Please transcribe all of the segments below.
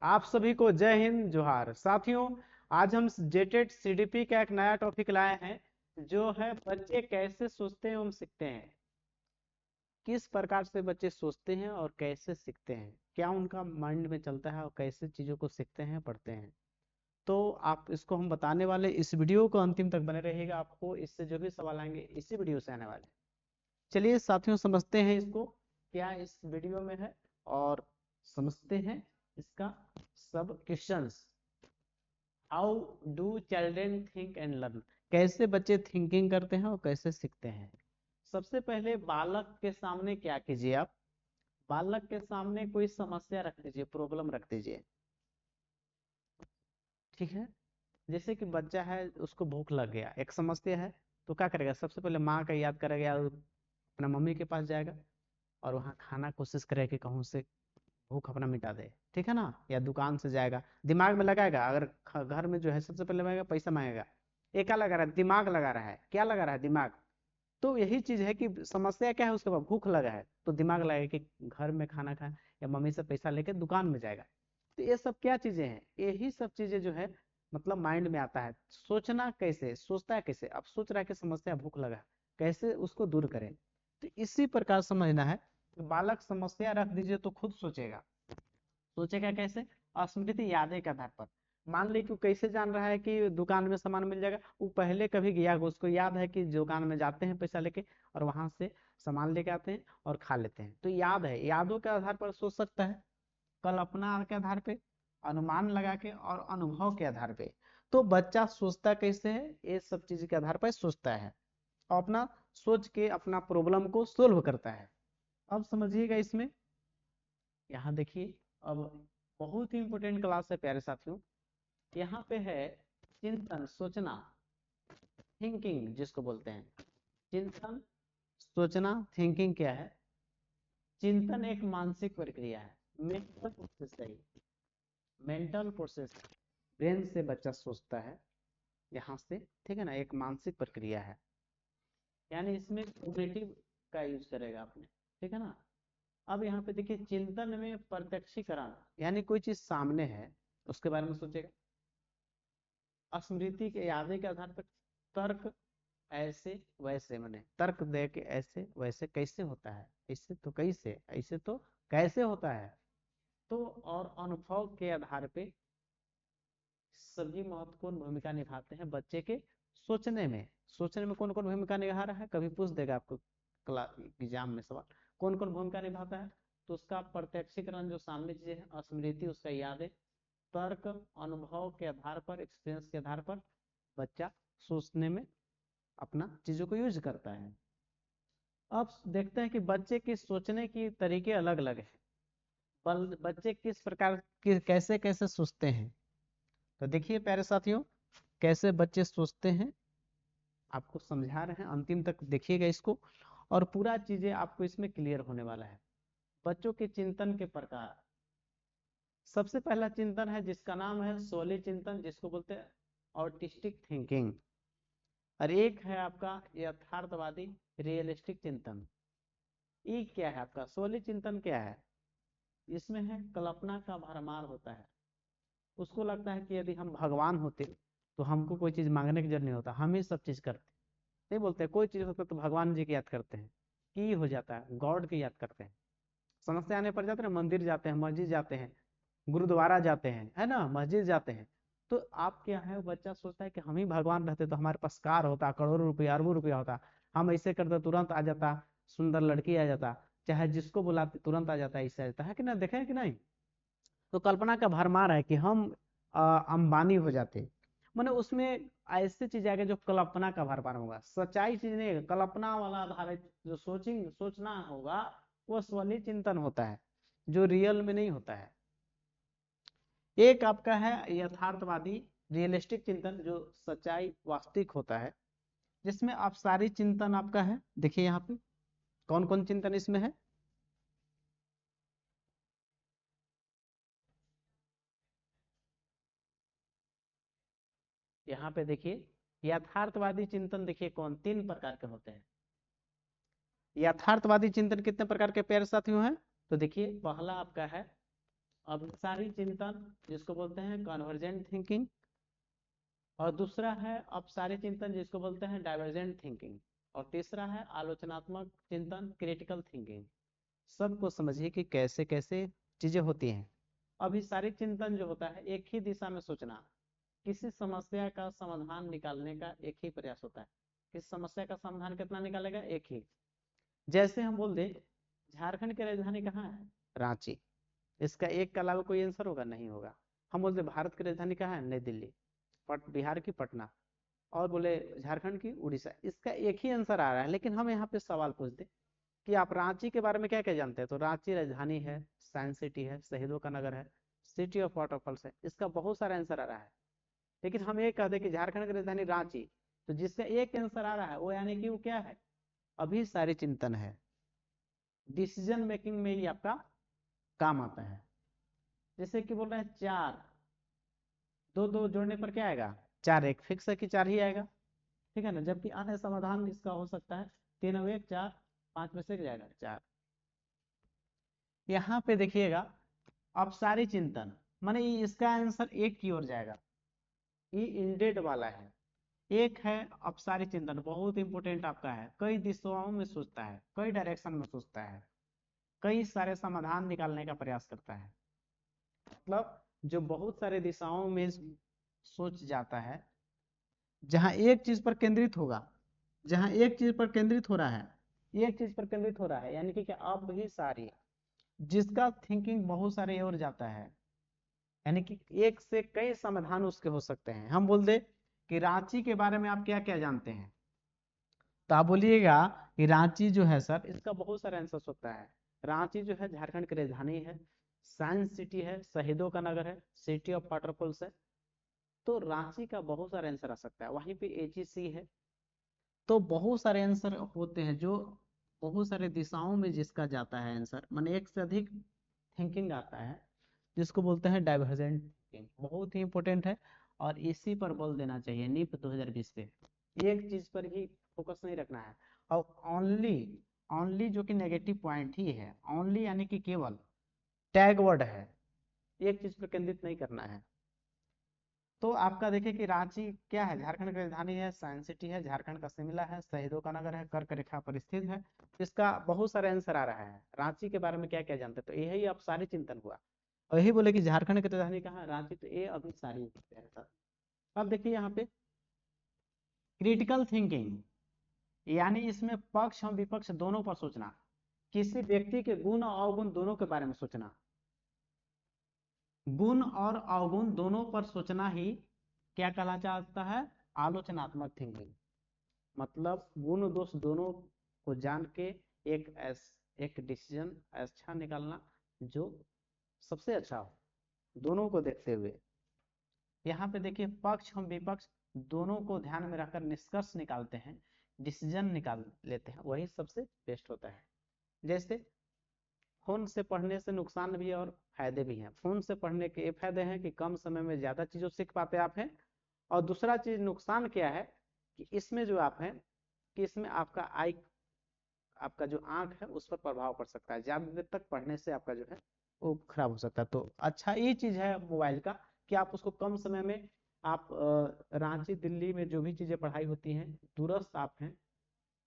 आप सभी को जय हिंद जोहार साथियों। आज हम जेटेट सीडीपी का एक नया टॉपिक लाए हैं, जो है बच्चे कैसे सोचते हैं एवं सीखते हैं। किस प्रकार से बच्चे सोचते हैं और कैसे सीखते हैं, क्या उनका माइंड में चलता है और कैसे चीजों को सीखते हैं पढ़ते हैं। तो आप इसको हम बताने वाले, इस वीडियो को अंतिम तक बने रहिएगा। आपको इससे जो भी सवाल आएंगे इसी वीडियो से आने वाले। चलिए साथियों, समझते हैं इसको क्या इस वीडियो में है, और समझते हैं इसका सब questions. How do children think and learn, कैसे बच्चे थिंकिंग करते हैं और कैसे सीखते हैं। सबसे पहले बालक के सामने क्या कीजिए आप, बालक के सामने कोई समस्या रख दीजिए, प्रॉब्लम रख दीजिए। ठीक है, जैसे कि बच्चा है, उसको भूख लग गया, एक समस्या है। तो क्या करेगा, सबसे पहले माँ का याद करेगा या अपना मम्मी के पास जाएगा और वहाँ खाना कोशिश करेगा कि कहूँ से भूख अपना मिटा दे। ठीक है ना, या दुकान से जाएगा, दिमाग में लगाएगा। अगर घर में जो है, सबसे पहले मांगेगा, पैसा मांगेगा। ये क्या लगा रहा है, दिमाग लगा रहा है। क्या लगा रहा है, दिमाग। तो यही चीज है कि समस्या क्या है, उसके बाद भूख लगा है तो दिमाग लगाएगा कि घर में खाना खाए, या मम्मी से पैसा लेके दुकान में जाएगा। तो ये सब क्या चीजें हैं, यही सब चीजें जो है मतलब माइंड में आता है। सोचना कैसे, सोचता है कैसे, अब सोच रहा है कि समस्या भूख लगा, कैसे उसको दूर करें। तो इसी प्रकार समझना है। बालक समस्या रख दीजिए तो खुद सोचेगा। सोचेगा कैसे, स्मृति यादें के आधार पर। मान ली कि कैसे जान रहा है कि दुकान में सामान मिल जाएगा, वो पहले कभी गया, उसको याद है कि दुकान में जाते हैं पैसा लेके और वहां से सामान लेके आते हैं और खा लेते हैं। तो याद है, यादों के आधार पर सोच सकता है। कल्पना के आधार पे, अनुमान लगा के और अनुभव के आधार पे। तो बच्चा सोचता कैसे है, ये सब चीज के आधार पर सोचता है और अपना सोच के अपना प्रॉब्लम को सोल्व करता है। अब समझिएगा इसमें, यहाँ देखिए। अब बहुत ही इंपॉर्टेंट क्लास है प्यारे साथियों। यहाँ पे है चिंतन, सोचना, थिंकिंग जिसको बोलते हैं। चिंतन, सोचना, थिंकिंग क्या है। चिंतन एक मानसिक प्रक्रिया है, मेंटल प्रोसेस है। मेंटल प्रोसेस, ब्रेन से बच्चा सोचता है यहाँ से। ठीक है ना, एक मानसिक प्रक्रिया है, यानी इसमें कॉग्निटिव का यूज करेगा आपने। ठीक है ना। अब यहाँ पे देखिए, चिंतन में प्रत्यक्षीकरण, यानी कोई चीज सामने है उसके बारे में सोचेगा। स्मृति के, यादें के आधार पर तर्क, ऐसे वैसे, मैंने तर्क दे के ऐसे वैसे कैसे होता है, इससे तो कैसे, ऐसे तो कैसे होता है। तो और अनुभव के आधार पे सभी महत्वपूर्ण भूमिका निभाते हैं बच्चे के सोचने में। सोचने में कौन कौन भूमिका निभा रहा है, कभी पूछ देगा आपको एग्जाम में सवाल, कौन कौन भूमिका निभाता है। तो उसका प्रत्यक्षीकरण, जो सामने चीजें है, स्मृति, उसका यादें, तर्क, अनुभव के आधार पर, एक्सपीरियंस के आधार पर बच्चा सोचने में अपना चीजों को यूज करता है। अब देखते हैं कि बच्चे के सोचने की तरीके अलग अलग है। बच्चे किस प्रकार की, कैसे कैसे सोचते हैं। तो देखिए प्यारे साथियों, कैसे बच्चे सोचते हैं आपको समझा रहे हैं, अंतिम तक देखिएगा इसको, और पूरा चीजें आपको इसमें क्लियर होने वाला है। बच्चों के चिंतन के प्रकार, सबसे पहला चिंतन है जिसका नाम है सोली चिंतन, जिसको बोलते हैं ऑटिस्टिक थिंकिंग। और एक है आपका यथार्थवादी, रियलिस्टिक चिंतन। ये क्या है आपका सोली चिंतन, क्या है, इसमें है कल्पना का भरमार होता है। उसको लगता है कि यदि हम भगवान होते तो हमको कोई चीज मांगने की जरूरत नहीं होता, हम ही सब चीज करते। नहीं बोलते, कोई चीज होता तो भगवान जी की याद करते हैं, की हो जाता है, गॉड की याद करते हैं। समस्या आने पर जाते हैं, मंदिर जाते हैं, मस्जिद जाते हैं, गुरुद्वारा जाते हैं, है ना, मस्जिद जाते हैं। तो आप क्या है, बच्चा सोचता है कि हम ही भगवान रहते तो हमारे पास कार होता, करोड़ों रुपया, अरबों रुपया होता, हम ऐसे करते तुरंत आ जाता, सुंदर लड़की आ जाता, चाहे जिसको बुलाते तुरंत आ जाता, ऐसा आ जाता है कि ना, देखे कि नहीं। तो कल्पना का भरमार है कि हम अंबानी हो जाते। मैंने उसमें ऐसी चीज आएगा जो कल्पना का भरमार होगा, सच्चाई चीज नहीं, कल्पना वाला आधारित जो सोचिंग सोचना होगा, वो स्वली चिंतन होता है, जो रियल में नहीं होता है। एक आपका है यथार्थवादी, रियलिस्टिक चिंतन, जो सच्चाई वास्तविक होता है, जिसमें आप सारी चिंतन आपका है। देखिए यहाँ पे कौन कौन चिंतन इसमें है। यहाँ पे देखिए, यथार्थवादी चिंतन देखिए कौन, तीन प्रकार के होते हैं। यथार्थवादी चिंतन कितने प्रकार के प्यारे साथियों हैं, तो देखिए पहला आपका है अभिसारी चिंतन जिसको बोलते हैं कन्वर्जेंट थिंकिंग, और दूसरा है अपसारी चिंतन जिसको बोलते हैं डाइवर्जेंट थिंकिंग, और तीसरा है आलोचनात्मक चिंतन क्रिटिकल थिंकिंग। सबको समझिए कि कैसे कैसे चीजें होती हैं। अभिसारी चिंतन जो होता है एक ही दिशा में सोचना, किसी समस्या का समाधान निकालने का एक ही प्रयास होता है। किस समस्या का समाधान कितना निकालेगा? एक ही। जैसे हम बोल दे झारखंड की राजधानी कहाँ है? रांची। इसका एक के अलावा कोई आंसर होगा? नहीं होगा। हम बोलते भारत की राजधानी कहाँ है? नई दिल्ली। बिहार की पटना। और बोले झारखंड की उड़ीसा। इसका एक ही आंसर आ रहा है, लेकिन हम यहाँ पे सवाल पूछते कि आप रांची के बारे में क्या क्या जानते हैं? तो रांची राजधानी है, साइंस सिटी है, शहीदों का नगर है, सिटी ऑफ वाटरफॉल्स है। इसका बहुत सारा आंसर आ रहा है। लेकिन हम ये कहते कि झारखंड की राजधानी रांची, तो जिसका एक आंसर आ रहा है वो यानी कि वो क्या है? अभी सारी चिंतन है। डिसीजन मेकिंग में ही आपका काम आता है। जैसे कि बोल रहे हैं चार, दो दो जोड़ने पर क्या आएगा? चार। एक फिक्स है कि चार ही आएगा, ठीक है ना? जबकि अन्य समाधान इसका हो सकता है तीन और एक चार, पांच में से जाएगा चार। यहाँ पे देखिएगा अपसारी चिंतन माने इसका आंसर एक की ओर जाएगा। ये इंडेड वाला है। एक है अपसारी चिंतन, बहुत इंपोर्टेंट आपका है। कई दिशाओं में सोचता है, कई डायरेक्शन में सोचता है, कई सारे समाधान निकालने का प्रयास करता है। मतलब जो बहुत सारे दिशाओं में सोच जाता है, जहां एक चीज पर केंद्रित होगा, जहां एक चीज पर केंद्रित हो रहा है, एक चीज पर केंद्रित हो रहा है, यानी कि क्या अब भी सारी, जिसका थिंकिंग बहुत सारे और जाता है, यानी कि एक से कई समाधान उसके हो सकते हैं। हम बोल दे कि रांची के बारे में आप क्या क्या जानते हैं, तो आप बोलिएगा कि रांची जो है सर, इसका बहुत सारा आंसर होता है। रांची जो है झारखंड की राजधानी है, साइंस सिटी है, शहीदों का नगर है, सिटी ऑफ वाटरफॉल्स है। तो रांची का बहुत सारा आंसर आ सकता है। वहीं पे एचईसी है। तो बहुत सारे आंसर होते हैं जो बहुत सारे दिशाओं में जिसका जाता है आंसर, माने एक से अधिक थिंकिंग आता है, जिसको बोलते हैं डाइवर्जेंट थिंकिंग। बहुत ही इंपॉर्टेंट है और इसी पर बल देना चाहिए नीप 2020 पे। एक चीज पर ही फोकस नहीं रखना है। और ओनली ओनली जो कि नेगेटिव पॉइंट ही है, ओनली यानी कि केवल टैग वर्ड है, एक चीज पर केंद्रित नहीं करना है। तो आपका देखिए कि रांची क्या है? झारखंड की राजधानी है, साइंस सिटी है, झारखंड का शिमला है, शहीदों का नगर है, कर्क रेखा पर स्थित है। इसका बहुत सारे आंसर आ रहा है। रांची के बारे में क्या क्या जानते हैं? तो यही अब सारी चिंतन हुआ। और यही बोले कि झारखंड की राजधानी कहाँ है? रांची। तो ये अभी सारी है। अब देखिए यहाँ पे क्रिटिकल थिंकिंग, यानी इसमें पक्ष और विपक्ष दोनों पर सोचना, किसी व्यक्ति के गुण और अवगुण दोनों के बारे में सोचना। गुण और अवगुण दोनों पर सोचना ही क्या कहला जाता है? आलोचनात्मक थिंकिंग। मतलब गुण दोष दोनों को जान के एक डिसीजन अच्छा निकालना जो सबसे अच्छा हो, दोनों को देखते हुए। यहाँ पे देखिए पक्ष हम विपक्ष दोनों को ध्यान में रखकर निष्कर्ष निकालते हैं, डिसीजन निकाल लेते हैं, वही सबसे बेस्ट होता है। जैसे फोन से पढ़ने से नुकसान भी और फायदे भी हैं। फोन से पढ़ने के ये फायदे हैं कि कम समय में ज्यादा चीजों सीख पाते आप हैं। और दूसरा चीज नुकसान क्या है कि इसमें जो आप हैं कि इसमें आपका जो आंख है उस पर प्रभाव पड़ सकता है। ज्यादा देर तक पढ़ने से आपका जो है वो खराब हो सकता है। तो अच्छा ये चीज है मोबाइल का कि आप उसको कम समय में आप रांची दिल्ली में जो भी चीजें पढ़ाई होती हैं दूरस्थ आप हैं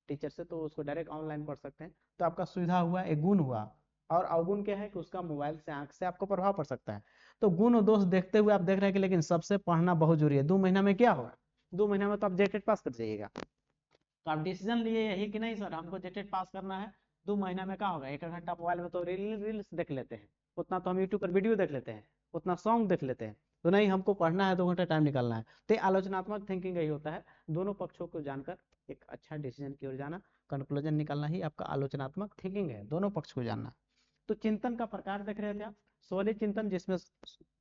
टीचर से, तो उसको डायरेक्ट ऑनलाइन पढ़ सकते हैं। तो आपका सुविधा हुआ, एक गुण हुआ। और अवगुण क्या है कि उसका मोबाइल से आंख से आपको प्रभाव पड़ सकता है। तो गुण और दोष देखते हुए आप देख रहे हैं कि लेकिन सबसे पढ़ना बहुत जरूरी है। 2 महीना में क्या होगा? 2 महीना में तो आप जेटेट पास कर जाइएगा। तो आप डिसीजन लिए यही कि नहीं सर हमको जेटेट पास करना है, 2 महीना में क्या होगा? 1 घंटा मोबाइल में तो रील्स देख लेते हैं, उतना तो हम यूट्यूब पर वीडियो देख लेते हैं, उतना सॉन्ग देख लेते हैं। तो नहीं, हमको पढ़ना है, 2 घंटा टाइम निकालना है। तो आलोचनात्मक थिंकिंग यही होता है, दोनों पक्षों को जानकर एक अच्छा डिसीजन की ओर जाना, कंक्लूजन निकालना ही आपका आलोचनात्मक थिंकिंग है, दोनों पक्ष को जानना। तो चिंतन का प्रकार देख रहे थे आप, सोली चिंतन जिसमें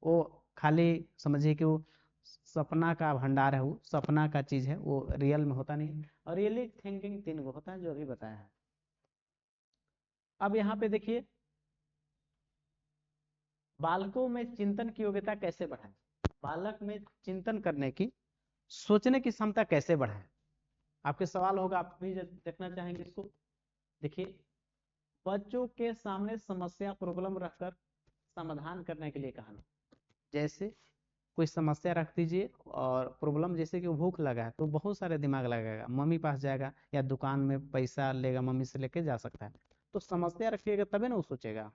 वो खाली समझिए कि वो सपना का भंडार है, वो सपना का चीज है, वो रियल में होता नहीं। और रियली थिंकिंग 3 गो होता है जो अभी बताया है। अब यहाँ पे देखिए बालकों में चिंतन की योग्यता कैसे बढ़ाएं? बालक में चिंतन करने की, सोचने की क्षमता कैसे बढ़ाएं? आपके सवाल होगा, आप भी देखना चाहेंगे इसको। देखिए बच्चों के सामने समस्या प्रॉब्लम रखकर समाधान करने के लिए कहना। जैसे कोई समस्या रख दीजिए और प्रॉब्लम, जैसे कि भूख लगा है तो बहुत सारे दिमाग लगाएगा, मम्मी पास जाएगा या दुकान में पैसा लेगा, मम्मी से लेके जा सकता है। तो समस्या रखिएगा तभी ना वो सोचेगा।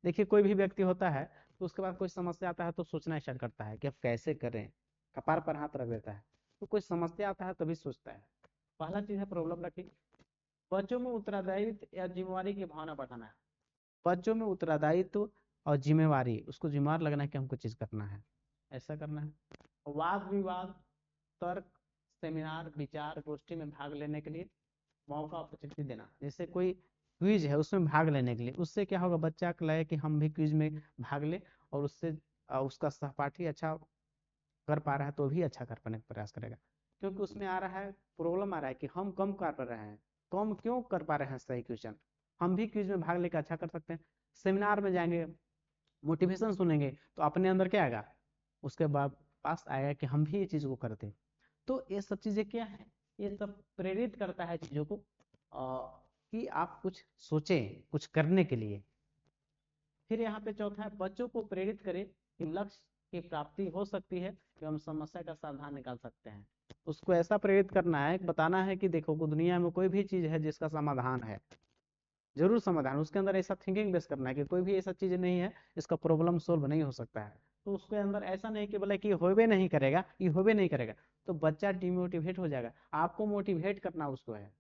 देखिए कोई भी व्यक्ति होता है तो उसके बाद कोई समस्या आता है तो सोचना स्टार्ट करता है कि अब कैसे करें, कपार पर हाथ रख देता है। तो कोई समस्या आता है तभी सोचता है। पहला चीज है प्रॉब्लम रखिए। बच्चों में उत्तरदायित्व या जिम्मेवारी की भावना बढ़ाना है। बच्चों में उत्तरदायित्व और जिम्मेवारी, उसको जिम्मेवार लगना है कि हमको चीज करना है, ऐसा करना है। वाद विवाद, तर्क, सेमिनार, विचार गोष्ठी में भाग लेने के लिए मौका अपॉर्चुनिटी देना। जैसे कोई क्विज है उसमें भाग लेने के लिए, उससे क्या होगा, बच्चा को लगे कि हम भी क्विज में भाग ले, और उससे उसका सहपाठी अच्छा कर पा रहा है तो भी अच्छा कर पाने का प्रयास करेगा। क्योंकि उसमें आ रहा है, प्रॉब्लम आ रहा है कि हम कम कर पा रहे हैं, कम क्यों कर पा रहे हैं सही क्वेश्चन, हम भी क्विज में भाग लेकर अच्छा कर सकते हैं। सेमिनार में जाएंगे, मोटिवेशन सुनेंगे तो अपने अंदर क्या आएगा, उसके बाद पास आएगा कि हम भी ये चीज को करते। तो ये सब चीजें क्या है, ये सब प्रेरित करता है चीजों को कि आप कुछ सोचें कुछ करने के लिए। फिर यहाँ पे चौथा है, बच्चों को प्रेरित करें कि लक्ष्य की प्राप्ति हो सकती है कि हम समस्या का समाधान निकाल सकते हैं। उसको ऐसा प्रेरित करना है, बताना है कि देखो दुनिया में कोई भी चीज है जिसका समाधान है, जरूर समाधान। उसके अंदर ऐसा थिंकिंग बेस करना है कि कोई भी ऐसा चीज नहीं है इसका प्रॉब्लम सोल्व नहीं हो सकता है। तो उसके अंदर ऐसा नहीं कि बोले कि होबे नहीं करेगा, ये होबे नहीं करेगा, तो बच्चा डिमोटिवेट हो जाएगा। आपको मोटिवेट करना उसको है।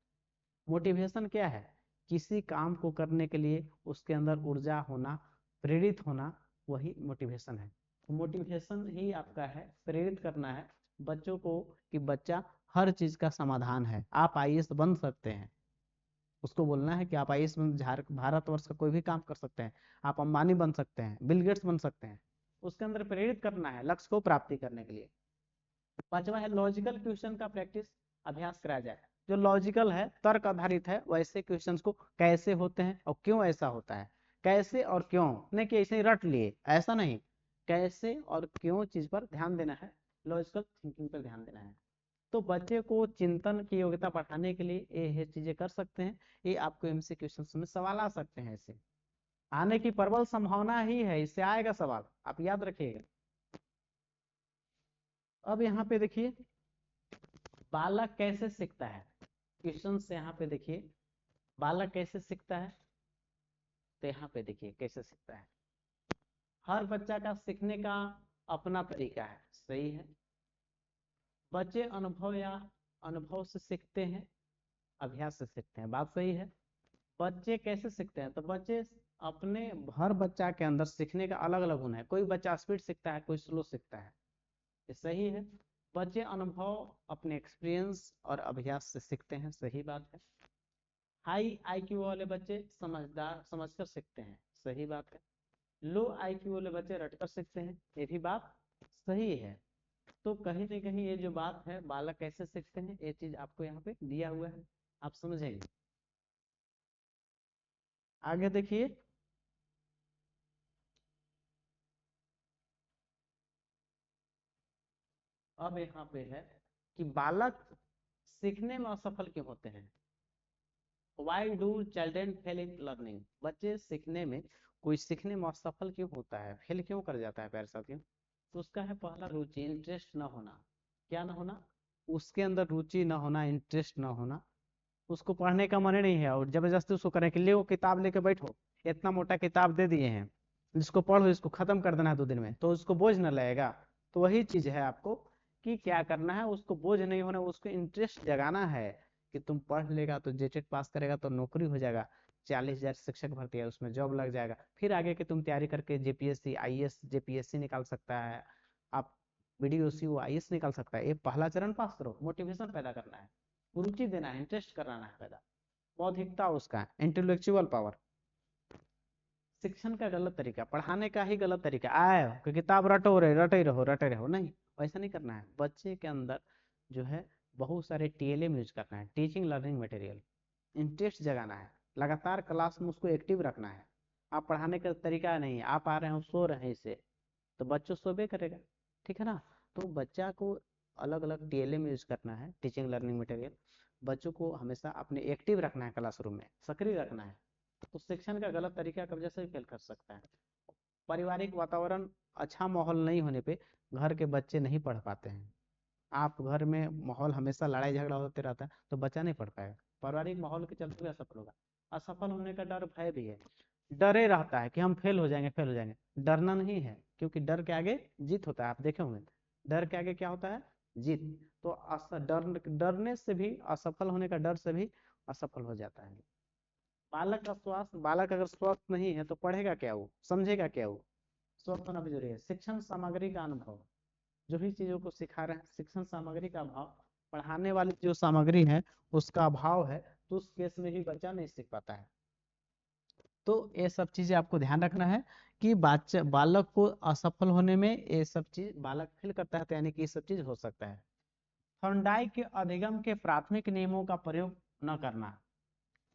मोटिवेशन क्या है, किसी काम को करने के लिए उसके अंदर ऊर्जा होना, प्रेरित होना, वही मोटिवेशन है। मोटिवेशन ही आपका है, प्रेरित करना है बच्चों को कि बच्चा हर चीज का समाधान है, आप आईएएस बन सकते हैं। उसको बोलना है कि आप आईएएस भारतवर्ष का कोई भी काम कर सकते हैं, आप अंबानी बन सकते हैं, बिल गेट्स बन सकते हैं। उसके अंदर प्रेरित करना है लक्ष्य को प्राप्ति करने के लिए। पांचवा है लॉजिकल क्वेश्चन का प्रैक्टिस, अभ्यास कराया जाए। जो लॉजिकल है, तर्क आधारित है, वैसे क्वेश्चंस को कैसे होते हैं और क्यों ऐसा होता है, कैसे और क्यों, नहीं कि ऐसे ही रट लिए, ऐसा नहीं, कैसे और क्यों चीज पर ध्यान देना है, लॉजिकल थिंकिंग पर ध्यान देना है। तो बच्चे को चिंतन की योग्यता बढ़ाने के लिए ये चीजें कर सकते हैं। ये आपको एमसी क्वेश्चन में सवाल आ सकते हैं, ऐसे आने की प्रबल संभावना ही है, इससे आएगा सवाल, आप याद रखिएगा। अब यहाँ पे देखिए बालक कैसे सीखता है, क्वेश्चन से यहाँ पे देखिए बालक कैसे सीखता है। तो यहाँ पे देखिए कैसे सीखता है। हर बच्चा का सीखने का अपना तरीका है, सही है। बच्चे अनुभव या अनुभव से सीखते हैं, अभ्यास से सीखते हैं, बात सही है। बच्चे कैसे सीखते हैं, तो बच्चे अपने, हर बच्चा के अंदर सीखने का अलग अलग गुण है। कोई बच्चा स्पीड सीखता है, कोई स्लो सीखता है, ये सही है। बच्चे अनुभव, अपने एक्सपीरियंस और अभ्यास से सीखते हैं, सही बात है। हाई आईक्यू वाले बच्चे समझदार समझकर सीखते हैं, सही बात है। लो आईक्यू वाले बच्चे रटकर सीखते हैं, ये भी बात सही है। तो कहीं ना कहीं ये जो बात है बालक कैसे सीखते हैं, ये चीज आपको यहाँ पे दिया हुआ है, आप समझेंगे। आगे देखिए, अब यहाँ पे है कि बालक सीखने में असफल क्यों होते हैं। Why do children fail in learning, बच्चे सीखने में, कोई सीखने में असफल क्यों होता है, फेल क्यों कर जाता है प्यारे साथियों। तो उसका है पहला रुचि, इंटरेस्ट ना होना। क्या ना होना, उसके अंदर रुचि ना होना, इंटरेस्ट ना होना, उसको पढ़ने का मन ही नहीं है, और जबरदस्ती उसको करें कि ले वो किताब लेके बैठो, इतना मोटा किताब दे दिए हैं, जिसको पढ़ो, इसको खत्म कर देना है 2 दिन में, तो उसको बोझ न लगेगा। तो वही चीज है आपको कि क्या करना है, उसको बोझ नहीं होना, उसको इंटरेस्ट जगाना है कि तुम पढ़ लेगा तो जेटेट पास करेगा तो नौकरी हो जाएगा, 40,000 शिक्षक भर्ती है उसमें जॉब लग जाएगा, फिर आगे की तुम तैयारी करके जेपीएससी आईएएस जेपीएससी निकाल सकता है, आप बीडीओसी आईएएस निकाल सकता है। ये पहला चरण पास करो, मोटिवेशन पैदा करना है, रुचि देना है, इंटरेस्ट कराना है पैदा, बौद्धिकता उसका, इंटेलेक्चुअल पावर। शिक्षण का गलत तरीका, पढ़ाने का ही गलत तरीका, आए कि किताब रटो रे, रटे रहो, नहीं, वैसा नहीं करना है। बच्चे के अंदर जो है बहुत सारे टीएलएम यूज करना है, टीचिंग लर्निंग मटेरियल, इंटरेस्ट जगाना है, लगातार क्लास में उसको एक्टिव रखना है। आप पढ़ाने का तरीका नहीं, आप आ रहे हैं सो रहे हैं इससे, तो बच्चों सोबे करेगा, ठीक है ना। तो बच्चा को अलग अलग टीएलएम यूज करना है, टीचिंग लर्निंग मटेरियल, बच्चों को हमेशा अपने एक्टिव रखना है, क्लासरूम में सक्रिय रखना है। तो शिक्षण का गलत तरीका की वजह से फेल कर सकता है। पारिवारिक वातावरण अच्छा माहौल नहीं होने पे घर के बच्चे नहीं पढ़ पाते हैं। आप घर में माहौल हमेशा लड़ाई झगड़ा होते रहता है तो बच्चा नहीं पढ़ पाएगा, पारिवारिक माहौल के चलते हुए असफल होगा। असफल होने का डर भय भी है, डरे रहता है कि हम फेल हो जाएंगे, फेल हो जाएंगे। डरना नहीं है, क्योंकि डर के आगे जीत होता है, आप देखे होंगे डर के आगे क्या होता है, जीत। तो डरने से भी, असफल होने का डर से भी असफल हो जाता है। बालक का स्वास्थ्य, बालक अगर स्वस्थ नहीं है तो पढ़ेगा क्या, वो समझेगा क्या, वो स्वस्थ होना भी जरूरी है। शिक्षण सामग्री का अनुभव, जो भी चीजों को सिखा रहे हैं, शिक्षण सामग्री का अभाव, पढ़ाने वाली जो सामग्री है उसका अभाव है, तो उस केस में भी बच्चा नहीं सीख पाता है। तो ये सब चीजें आपको ध्यान रखना है कि बच्चा, बालक को असफल होने में ये सब चीज बालक फेल करता है, तो यानी कि ये सब चीज हो सकता है। थॉर्नडाइक के अधिगम के प्राथमिक नियमों का प्रयोग न करना,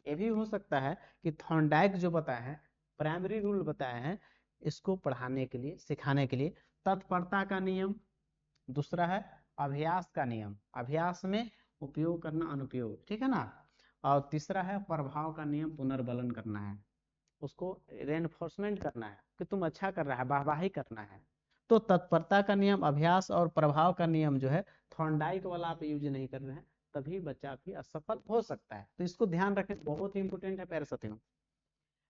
ये भी हो सकता है कि थॉर्नडाइक जो बताए हैं, प्राइमरी रूल बताए हैं, इसको पढ़ाने के लिए, सिखाने के लिए तत्परता का नियम, दूसरा है अभ्यास का नियम, अभ्यास में उपयोग करना अनुपयोग, ठीक है ना। और तीसरा है प्रभाव का नियम, पुनर्बलन करना है, उसको रेनफोर्समेंट करना है कि तुम अच्छा कर रहा है, वाहवाही करना है। तो तत्परता का नियम, अभ्यास और प्रभाव का नियम जो है थॉर्नडाइक वाला आप यूज नहीं कर रहे हैं, तभी बच्चा भी असफल हो सकता है। तो इसको ध्यान रखें, बहुत ही इंपोर्टेंट है प्यारे साथियों।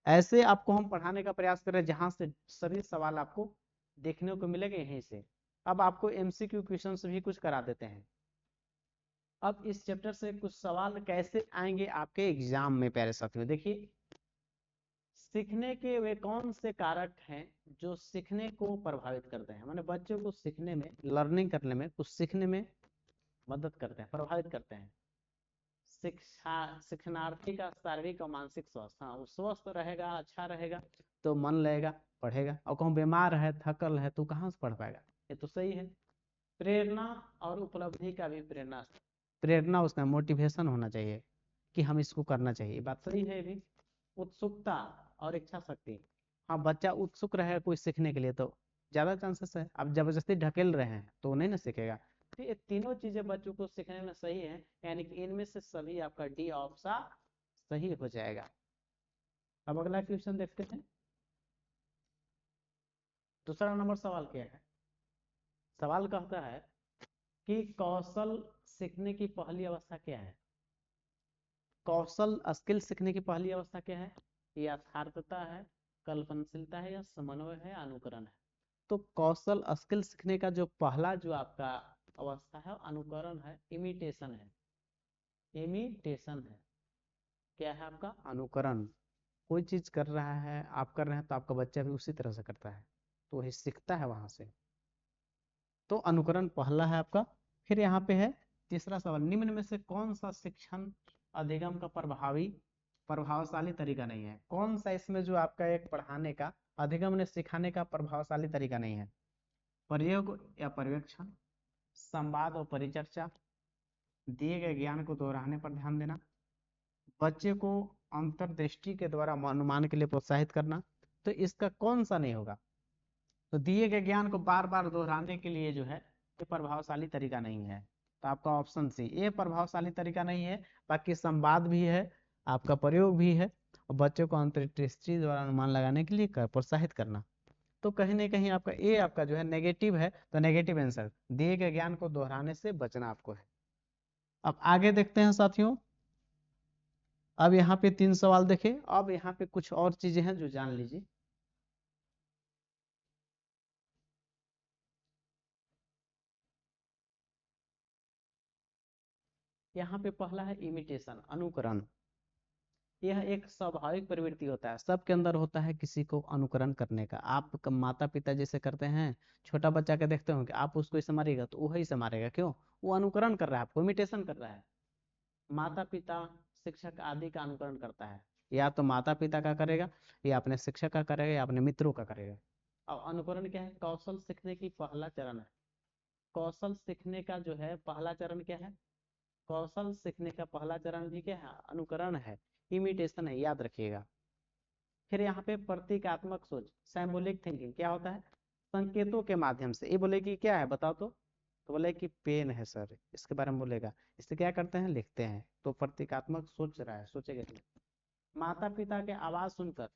ऐसे आपको हम पढ़ाने का प्रयास कर रहे हैं जहां से सभी सवाल आपको देखने को मिलेंगे यहीं से। अब आपको एमसीक्यू क्वेश्चन भी कुछ करा देते हैं। अब इस चैप्टर से कुछ सवाल कैसे आएंगे आपके एग्जाम में प्यारे साथियों, देखिए। सीखने के वे कौन से कारक हैं जो सीखने को प्रभावित करते हैं, माने बच्चों को सीखने में, लर्निंग करने में, कुछ सीखने में मदद करते हैं, प्रभावित करते हैं। शिक्षा, शिक्षणार्थी का शारीरिक और मानसिक स्वास्थ्य, हाँ वो स्वस्थ रहेगा, अच्छा रहेगा तो मन लगेगा, पढ़ेगा। और कहूँ बीमार है, थकल है, तो कहाँ से पढ़ पाएगा, ये तो सही है। प्रेरणा और उपलब्धि का भी, प्रेरणा, प्रेरणा उसका मोटिवेशन होना चाहिए कि हम इसको करना चाहिए, बात सही है भी। उत्सुकता और इच्छा शक्ति, हाँ बच्चा उत्सुक रहे कोई सीखने के लिए तो ज्यादा चांसेस है। आप जबरदस्ती ढकेल रहे हैं तो नहीं ना सीखेगा। तो ये तीनों चीजें बच्चों को सीखने में सही है, यानी कि इनमें से सभी आपका डी ऑप्शन सही हो जाएगा। अब अगला क्वेश्चन देखते हैं। दूसरा नंबर सवाल क्या है, सवाल कहता है कि कौशल सीखने की पहली अवस्था क्या है। कौशल, स्किल सीखने की पहली अवस्था क्या है, यथार्थता है, कल्पनाशीलता है, या समन्वय है, अनुकरण है। तो कौशल, स्किल सीखने का जो पहला जो आपका अवस्था है, अनुकरण है, इमिटेशन है, इमिटेशन है। क्या है आपका, अनुकरण। कोई चीज कर रहा है, आप कर रहे हैं तो आपका बच्चा भी उसी तरह से करता है, तो वही सीखता है वहां से। तो अनुकरण पहला है आपका। फिर यहाँ पे है तीसरा सवाल, निम्न में से कौन सा शिक्षण अधिगम का प्रभावशाली तरीका नहीं है। कौन सा इसमें जो आपका एक पढ़ाने का, अधिगम ने सिखाने का प्रभावशाली तरीका नहीं है। प्रयोग या पर्यवेक्षण, संवाद और परिचर्चा, दिए गए ज्ञान को दोहराने पर ध्यान देना, बच्चे को अंतर्दृष्टि के द्वारा अनुमान के लिए प्रोत्साहित करना। तो इसका कौन सा नहीं होगा, तो दिए गए ज्ञान को बार बार दोहराने के लिए जो है ये प्रभावशाली तरीका नहीं है। तो आपका ऑप्शन सी, ये प्रभावशाली तरीका नहीं है। बाकी संवाद भी है, आपका प्रयोग भी है, और बच्चों को अंतर्दृष्टि द्वारा अनुमान लगाने के लिए प्रोत्साहित करना। तो कहीं ना कहीं आपका ए आपका जो है नेगेटिव है, तो नेगेटिव आंसर, दिए गए ज्ञान को दोहराने से बचना आपको है। अब आगे देखते हैं साथियों। अब यहाँ पे 3 सवाल देखे, अब यहाँ पे कुछ और चीजें हैं जो जान लीजिए। यहाँ पे पहला है इमिटेशन, अनुकरण। यह एक स्वाभाविक प्रवृत्ति होता है, सबके अंदर होता है किसी को अनुकरण करने का। आप माता पिता जैसे करते हैं, छोटा बच्चा के देखते हो कि आप उसको ऐसे मारेगा तो वही से मारेगा, क्यों, वो अनुकरण कर रहा है, आपको इमिटेशन कर रहा है। माता पिता, शिक्षक आदि का अनुकरण करता है, या तो माता पिता का करेगा, या अपने शिक्षक का करेगा, या अपने मित्रों का करेगा। अब अनुकरण क्या है, कौशल सीखने की पहला चरण है। कौशल सीखने का जो है पहला चरण क्या है, कौशल सीखने का पहला चरण भी क्या है, अनुकरण है, इमिटेशन है, याद रखिएगा। फिर यहाँ पे प्रतीकात्मक सोच, सिंबॉलिक थिंकिंग, क्या होता है, संकेतों के माध्यम से। ये बोले कि क्या है बताओ तो बोले कि पेन है सर, इसके बारे में बोलेगा, इससे क्या करते हैं, लिखते हैं। तो प्रतीकात्मक सोच रहा है, सोचेगा कि माता पिता के आवाज सुनकर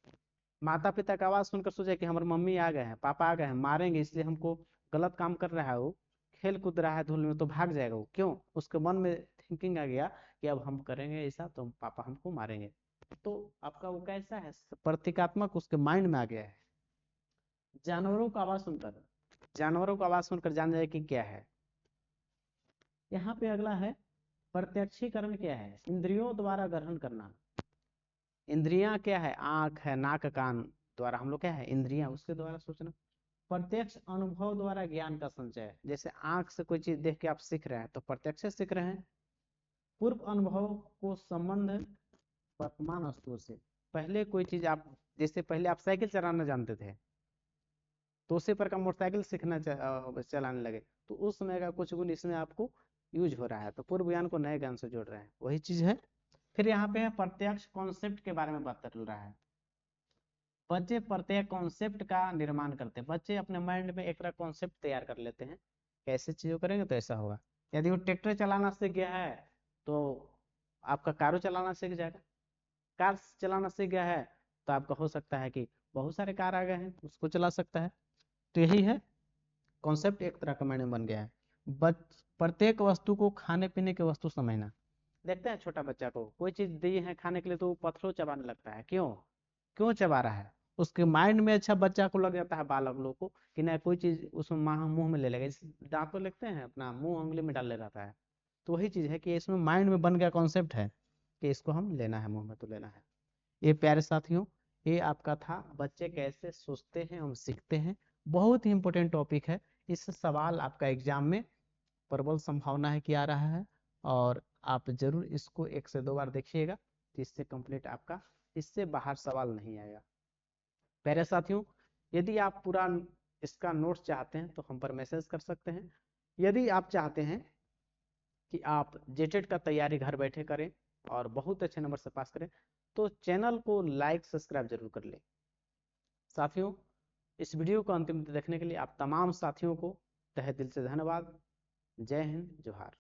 माता पिता का आवाज सुनकर सोचा कि हमारे मम्मी आ गए हैं, पापा आ गए हैं, मारेंगे, इसलिए हमको गलत काम कर रहा है वो, खेल कूद रहा है धूल में, तो भाग जाएगा वो। क्यों? उसके मन में थिंकिंग आ गया कि अब हम करेंगे ऐसा तो पापा हमको मारेंगे। तो आपका वो कैसा है, प्रतीकात्मक उसके माइंड में आ गया है। जानवरों का आवाज सुनकर, जानवरों का आवाज सुनकर जान जाए कि क्या है। यहाँ पे अगला है प्रत्यक्षीकरण। क्या है? इंद्रियों द्वारा ग्रहण करना। इंद्रियां क्या है? आंख है, नाक, कान द्वारा हम लोग क्या है, इंद्रियां, उसके द्वारा सोचना। प्रत्यक्ष अनुभव द्वारा ज्ञान का संचय। जैसे आंख से कोई चीज देख के आप सीख रहे हैं तो प्रत्यक्ष से सीख रहे हैं। पूर्व अनुभव को संबंध वर्तमान वस्तुओं से। पहले कोई चीज आप, जैसे पहले आप साइकिल चलाना जानते थे, तो उसी पर का मोटरसाइकिल सीखना चलाने लगे, तो उस समय का कुछ गुण इसमें आपको यूज हो रहा है, तो पूर्व ज्ञान को नए ज्ञान से जोड़ रहे हैं, वही चीज है। फिर यहाँ पे है प्रत्यक्ष कॉन्सेप्ट के बारे में बात चल रहा है। बच्चे प्रत्येक कॉन्सेप्ट का निर्माण करते हैं। बच्चे अपने माइंड में एक तरह कॉन्सेप्ट तैयार कर लेते हैं, कैसे चीजों करेंगे तो ऐसा होगा। यदि वो ट्रैक्टर चलाना सीख गया है तो आपका कारो चलाना सीख जाएगा। कार चलाना सीख गया है तो आपका हो सकता है कि बहुत सारे कार आ गए हैं उसको चला सकता है। तो यही है, कॉन्सेप्ट एक तरह का मायने बन गया है। प्रत्येक वस्तु को खाने पीने की वस्तु समझना। देखते हैं छोटा बच्चा को कोई चीज दी है खाने के लिए तो वो पत्थरों चबाने लगता है। क्यों? क्यों चबा रहा है? उसके माइंड में अच्छा बच्चा को लग जाता है, बालक लोग को, कि ना कोई चीज उसमें मुंह में ले लेगा। दांत तो लगते हैं, अपना मुंह उंगली में डाल ले रहता है। तो वही चीज है कि इसमें माइंड में बन गया कॉन्सेप्ट है कि इसको हम लेना है, मुंह में तो लेना है। ये प्यारे साथियों, ये आपका था बच्चे कैसे सोचते हैं हम सीखते हैं। बहुत ही इंपॉर्टेंट टॉपिक है। इस सवाल आपका एग्जाम में प्रबल संभावना है कि आ रहा है, और आप जरूर इसको 1 से 2 बार देखिएगा, तो इससे कंप्लीट आपका, इससे बाहर सवाल नहीं आएगा। प्यारे साथियों, यदि आप पूरा इसका नोट्स चाहते हैं तो हम पर मैसेज कर सकते हैं। यदि आप चाहते हैं कि आप जेटेड का तैयारी घर बैठे करें और बहुत अच्छे नंबर से पास करें, तो चैनल को लाइक सब्सक्राइब जरूर कर लें। साथियों, इस वीडियो को अंतिम तक देखने के लिए आप तमाम साथियों को तहे दिल से धन्यवाद। जय हिंद, जोहार।